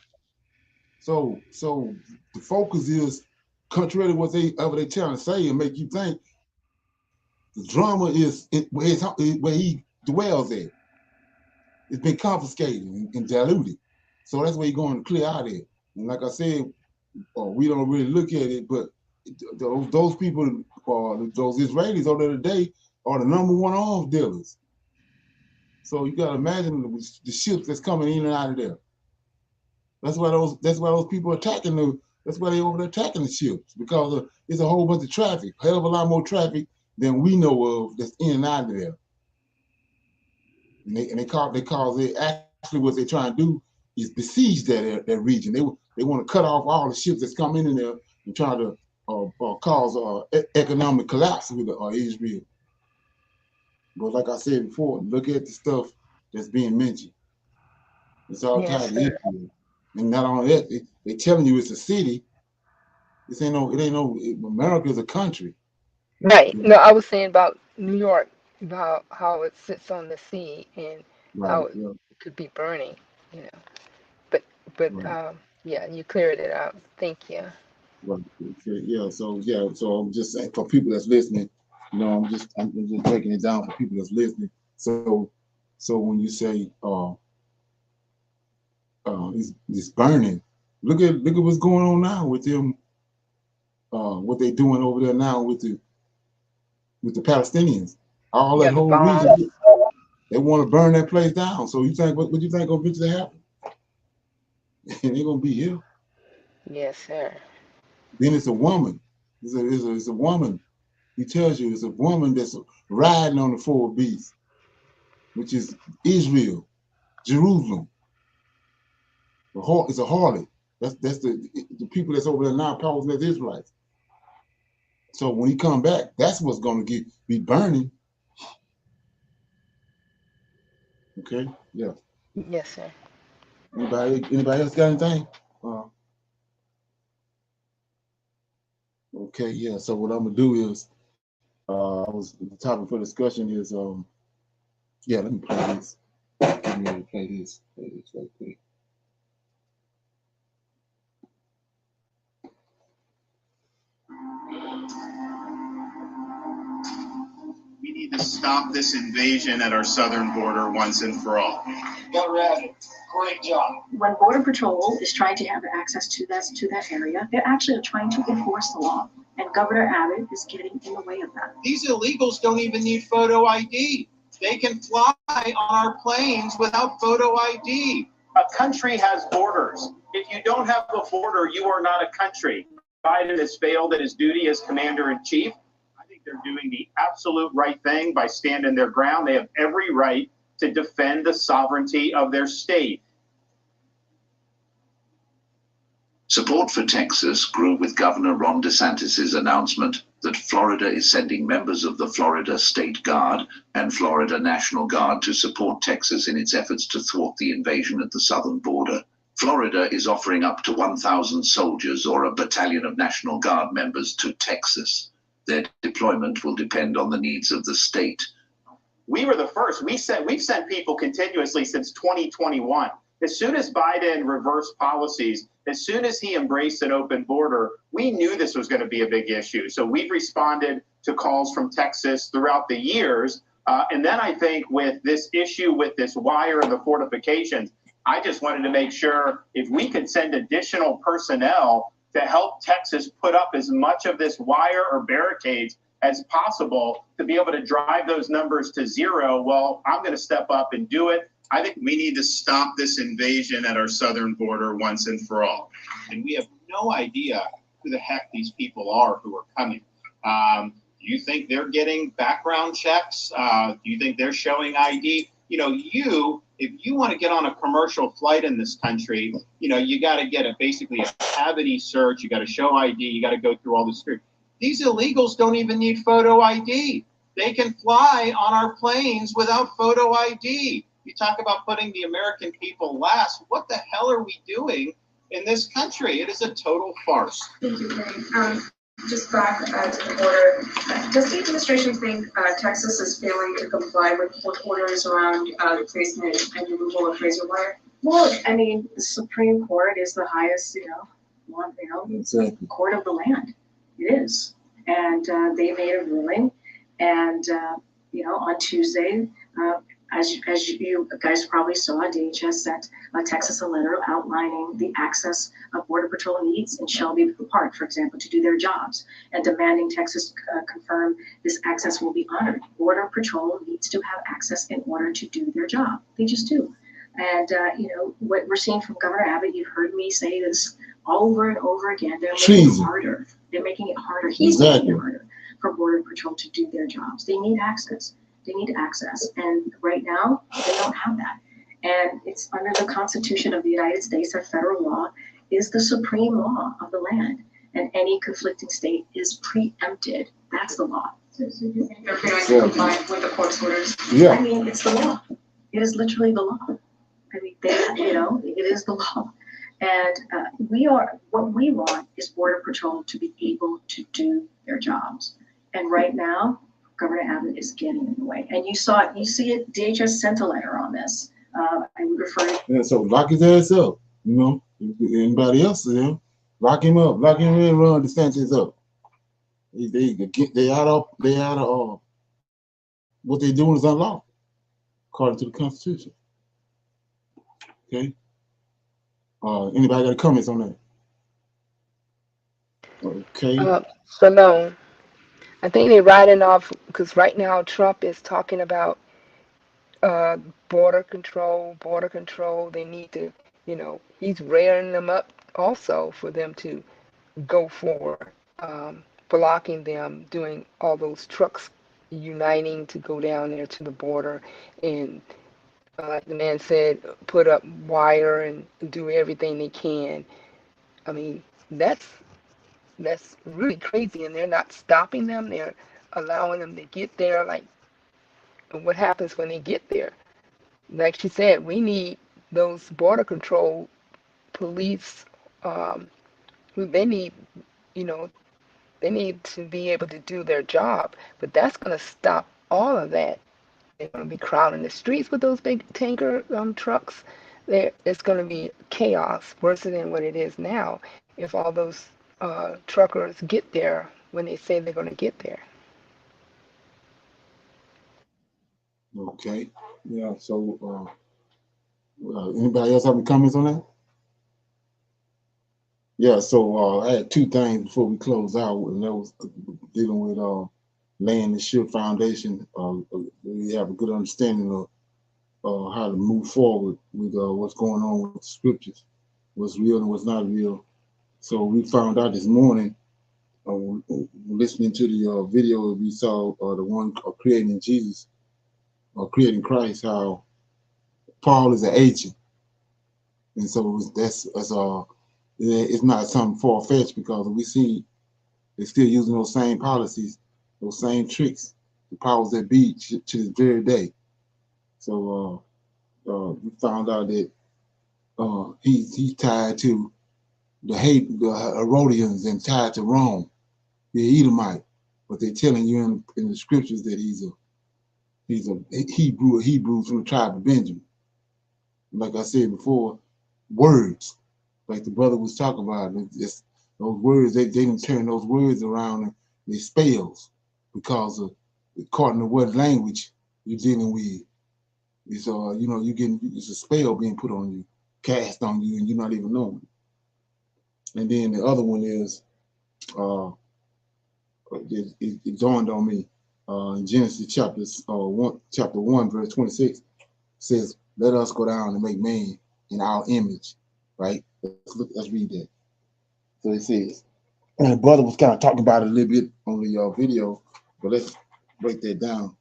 So the focus is contrary to what they trying to say and make you think. The drama is where he dwells at. It's been confiscated and diluted. So that's where you're going to clear out at. And like I said, we don't really look at it, but those people, those Israelis over there today, are the #1 arms dealers. So you got to imagine the ships that's coming in and out of there. That's why those people are attacking them. That's why they over there attacking the ships, because it's a whole bunch of traffic, hell of a lot more traffic than we know of that's in and out of there. And they cause it, actually what they're trying to do is besiege that region. They want to cut off all the ships that's coming in there and try to cause economic collapse with Israel. But like I said before, look at the stuff that's being mentioned. It's all tied to Israel. And not only that, they're telling you it's a city. It ain't no America is a country. Right. No, I was saying about New York, about how it sits on the sea and how it could be burning, you know. But yeah, you cleared it out. Thank you. Right. Yeah. So I'm just saying for people that's listening, I'm just breaking it down for people that's listening. So when you say it's burning, look at what's going on now with them. What they doing over there now with the Palestinians, all that whole region, they want to burn that place down. So you think what you think gonna eventually happen? And they're gonna be here. Yes, sir. Then it's a woman. It's a woman. He tells you it's a woman that's riding on the 4 beasts, which is Israel, Jerusalem. It's a harlot. That's the people that's over there now posing as Israelites. So when he come back, that's what's going to be burning. Okay. Yeah. Yes, sir. Anybody else got anything? Okay. Yeah. So what I'm gonna do is, the topic for discussion is, yeah. Let me play this. Let me play this right quick. We need to stop this invasion at our southern border once and for all. Governor Abbott, great job. When Border Patrol is trying to have access to that area, they're actually trying to enforce the law. And Governor Abbott is getting in the way of that. These illegals don't even need photo ID. They can fly on our planes without photo ID. A country has borders. If you don't have a border, you are not a country. Biden has failed at his duty as commander-in-chief. I think they're doing the absolute right thing by standing their ground. They have every right to defend the sovereignty of their state. Support for Texas grew with Governor Ron DeSantis' announcement that Florida is sending members of the Florida State Guard and Florida National Guard to support Texas in its efforts to thwart the invasion at the southern border. Florida is offering up to 1,000 soldiers or a battalion of National Guard members to Texas. Their deployment will depend on the needs of the state. We were the first. We've sent people continuously since 2021. As soon as Biden reversed policies, as soon as he embraced an open border, we knew this was going to be a big issue. So we've responded to calls from Texas throughout the years. And then I think with this issue with this wire and the fortifications, I just wanted to make sure if we could send additional personnel to help Texas put up as much of this wire or barricades as possible to be able to drive those numbers to zero, well, I'm going to step up and do it. I think we need to stop this invasion at our southern border once and for all. And we have no idea who the heck these people are who are coming. Do you think they're getting background checks? Do you think they're showing ID? If you want to get on a commercial flight in this country, you got to get basically a cavity search. You got to show ID. You got to go through all this script. These illegals don't even need photo ID. They can fly on our planes without photo ID. You talk about putting the American people last. What the hell are we doing in this country? It is a total farce. Thank you, Kenny. Just back to the border. Does the administration think Texas is failing to comply with court orders around the placement and removal of razor wire? Well, I mean, the Supreme Court is the highest, exactly. court of the land. It is. And they made a ruling. And, on Tuesday, as you guys probably saw, DHS sent Texas a letter outlining the access Border Patrol needs in Shelby Park, for example, to do their jobs, and demanding Texas confirm this access will be honored. Border Patrol needs to have access in order to do their job. They just do. And, what we're seeing from Governor Abbott, you've heard me say this over and over again, they're making it harder. They're making it harder. He's making it harder for Border Patrol to do their jobs. They need access. They need access. And right now, they don't have that. And it's under the Constitution of the United States, our federal law is the supreme law of the land. And any conflicting state is preempted. That's the law. So do you think they're failing to comply with the court's orders? Yeah. I mean, it's the law. It is literally the law. I mean, it is the law. And what we want is Border Patrol to be able to do their jobs. And right now, Governor Abbott is getting in the way. And you see it, DHS sent a letter on this. I would refer to. Yeah, so lock his ass up, Anybody else, lock him up, lock him in, run DeSantis up. They out of what they're doing is unlawful, according to the Constitution. Okay. Anybody got comments on that? Okay. Shalom. I think they're writing off because right now Trump is talking about border control. They need to, he's rearing them up also for them to go forward, blocking them, doing all those trucks uniting to go down there to the border and like the man said, put up wire and do everything they can. I mean, that's really crazy, and they're not stopping them. They're allowing them to get there. Like, what happens when they get there? Like she said, we need those border control police. They need, they need to be able to do their job. But that's going to stop all of that. They're going to be crowding the streets with those big tanker trucks. It's going to be chaos, worse than what it is now, if all those truckers get there when they say they're going to get there. Okay. Yeah. So, anybody else have any comments on that? Yeah. So, I had two things before we close out, and that was dealing with laying the ship foundation. We have a good understanding of how to move forward with what's going on with the scriptures, what's real and what's not real. So we found out this morning, listening to the video we saw, the one creating Jesus, or creating Christ, how Paul is an agent, and so it's not something far-fetched, because we see they're still using those same policies, those same tricks, the powers that be, to this very day. So we found out that he's tied to the Herodians and tied to Rome, the Edomite, but they're telling you in the scriptures that he's a Hebrew from the tribe of Benjamin. Like I said before, words, like the brother was talking about, those words, they didn't turn those words around and they spells, because of according to what language you're dealing with. It's it's a spell being put on you, cast on you, and you're not even knowing. And then the other one is, it dawned on me in Genesis chapter 1, verse 26, says, "Let us go down and make man in our image." Right? Let's read that. So it says, and the brother was kind of talking about it a little bit on the video, but let's break that down.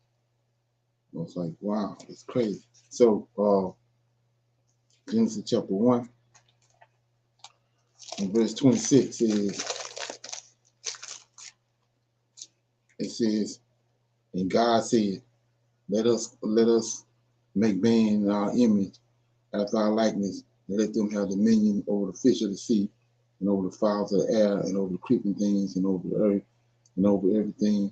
I was like, wow, it's crazy. So Genesis chapter 1 and verse 26 says, and God said, let us make man in our image, after our likeness, and let them have dominion over the fish of the sea, and over the fowls of the air, and over the creeping things, and over the earth, and over everything,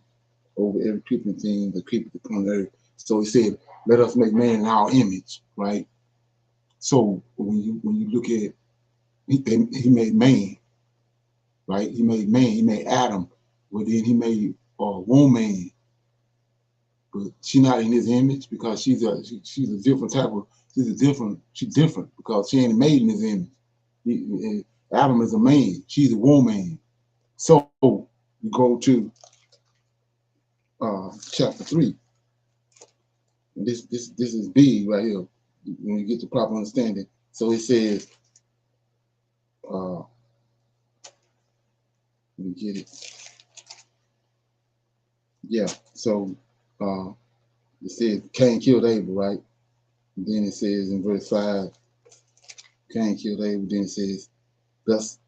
over every creeping thing that creepeth upon the earth. So he said, let us make man in our image, right? So when you look at, he made man, right? He made man, he made Adam, but then he made woman, but she's not in his image because she's a different type of, she's different because she ain't made in his image. Adam is a man, she's a woman. So you go to chapter 3. This is big right here when you get the proper understanding. So it says, let me get it. Yeah, so it says Cain killed Abel, right? And then it says in verse 5, Cain killed Abel. Then it says, thus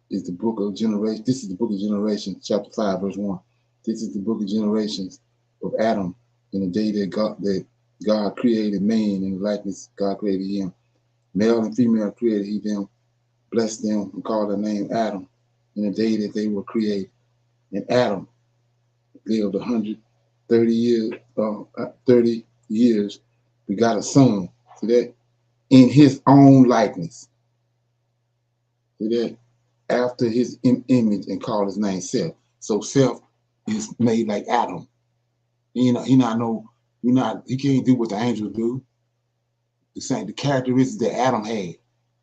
is the book of generation. This is the book of generations, chapter 5, verse 1. This is the book of generations of Adam in the day that God created man in the likeness God created him. Male and female created he them, blessed them, and called their name Adam in the day that they were created. And Adam lived 130 years, 30 years, begot a son. See that? In his own likeness. See that? After his image, and called his name Seth. So Seth is made like Adam. He can't do what the angels do. The characteristics that Adam had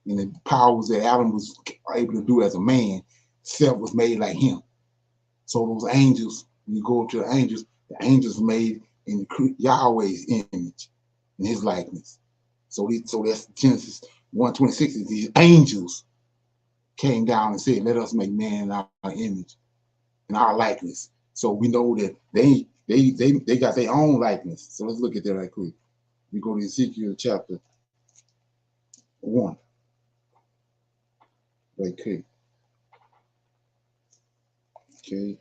and the powers that Adam was able to do as a man, Seth was made like him. So those angels, when you go to the angels made in Yahweh's image, in his likeness. So that's Genesis 1:26. These angels came down and said, let us make man in our image, in our likeness. So we know that they got their own likeness. So let's look at that right quick. We go to Ezekiel chapter 1. Right quick. Okay.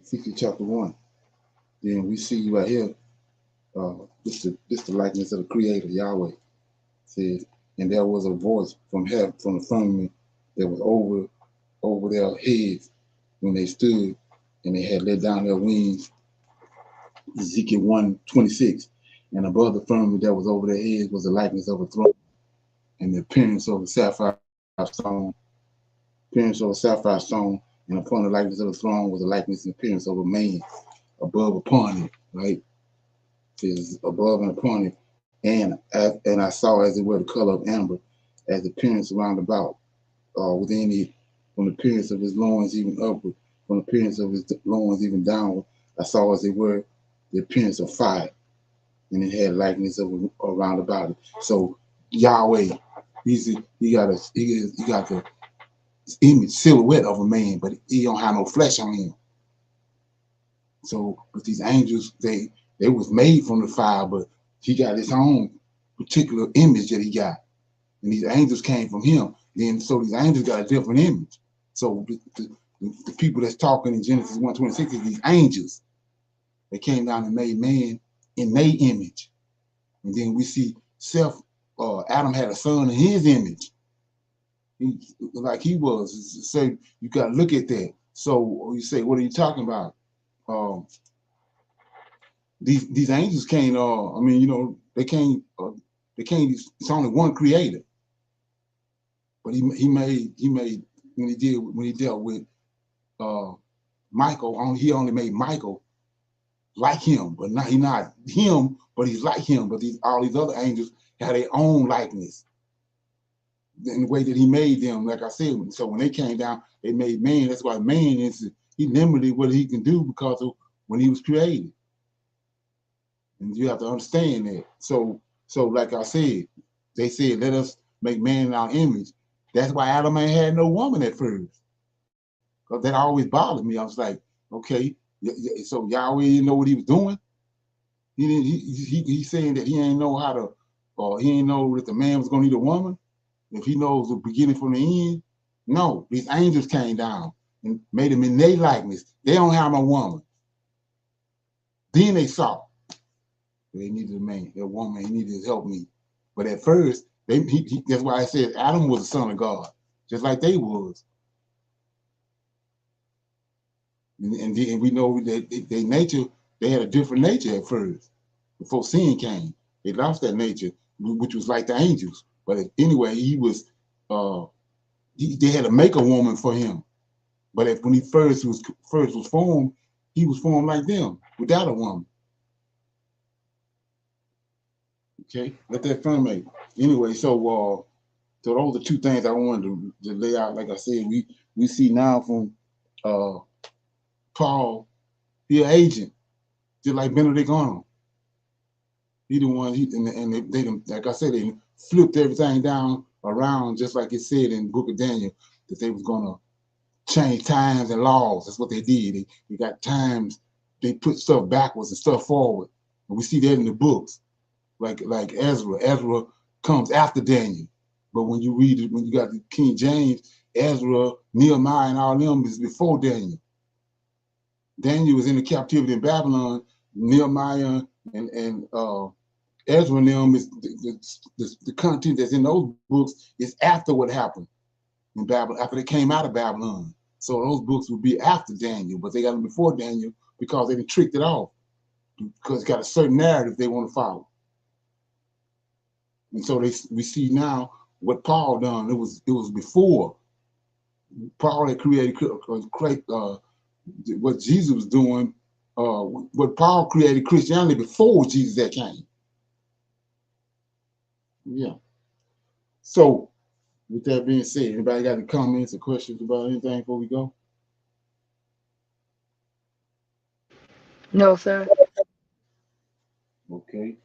Ezekiel chapter 1. Then we see right here, this the likeness of the Creator, Yahweh. It says, and there was a voice from heaven, from the firmament that was over their heads when they stood, and they had let down their wings. Ezekiel 1:26. And above the firmament that was over their heads was the likeness of a throne, and the appearance of a sapphire stone. And upon the likeness of the throne was the likeness and appearance of a man above upon it, right? It is above and upon it. And I saw as it were the color of amber, as the appearance round about within it, from the appearance of his loins even upward, from the appearance of his loins even downward. I saw as it were the appearance of fire, and it had likeness of around about it. So Yahweh, he got the image, silhouette of a man, but he don't have no flesh on him. So with these angels, they was made from the fire, but he got his own particular image that he got. And these angels came from him. Then so these angels got a different image. So the people that's talking in Genesis 1:26 is these angels. They came down and made man in their image. And then we see Adam had a son in his image. Like he was. So you got to look at that. So you say, what are you talking about? These angels can't. They can't. It's only one creator. But he made when he dealt with Michael. He only made Michael like him, but not him. But he's like him. But all these other angels had their own likeness. In the way that he made them, like I said, so when they came down, they made man. That's why man is he limited what he can do because of when he was created. And you have to understand that. So like I said, they said, let us make man in our image. That's why Adam ain't had no woman at first. Because that always bothered me. I was like, okay, so Yahweh didn't know what he was doing. He's saying that he ain't know how to or he didn't know that the man was going to need a woman, if he knows the beginning from the end. No, these angels came down and made him in their likeness. They don't have no woman. Then they saw they needed a man, a woman. He needed to help me. But at first, that's why I said Adam was the son of God, just like they was. And we know that they nature, they had a different nature at first. Before sin came, they lost that nature, which was like the angels. But anyway, he was, they had to make a woman for him. But when he first was formed, he was formed like them, without a woman. Okay, let that ferment. Anyway, so those are two things I wanted to lay out. Like I said, we see now from Paul, he an agent, just like Benedict Arnold. He the one, and they like I said, they flipped everything down around, just like it said in the book of Daniel, that they was gonna change times and laws. That's what they did. They got times, they put stuff backwards and stuff forward. And we see that in the books. Like Ezra. Ezra comes after Daniel. But when you read it, when you got the King James, Ezra, Nehemiah, and all them is before Daniel. Daniel was in the captivity in Babylon. Nehemiah and Ezra and them is the content that's in those books is after what happened in Babylon, after they came out of Babylon. So those books would be after Daniel, but they got them before Daniel because they tricked it off. Because it's got a certain narrative they want to follow. And so we see now what Paul done. It was before Paul had created what Jesus was doing. What Paul created Christianity before Jesus that came. Yeah. So with that being said, anybody got any comments or questions about anything before we go? No, sir. Okay.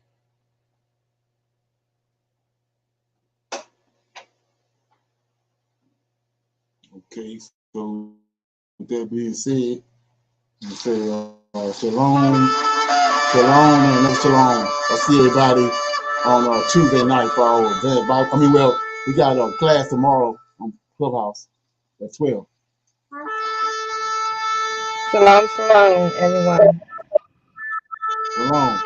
Okay, so with that being said, we say shalom, shalom, and another shalom. I'll see everybody on Tuesday night for our event. Well, we got a class tomorrow on Clubhouse at 12. Shalom, shalom, everyone. Shalom.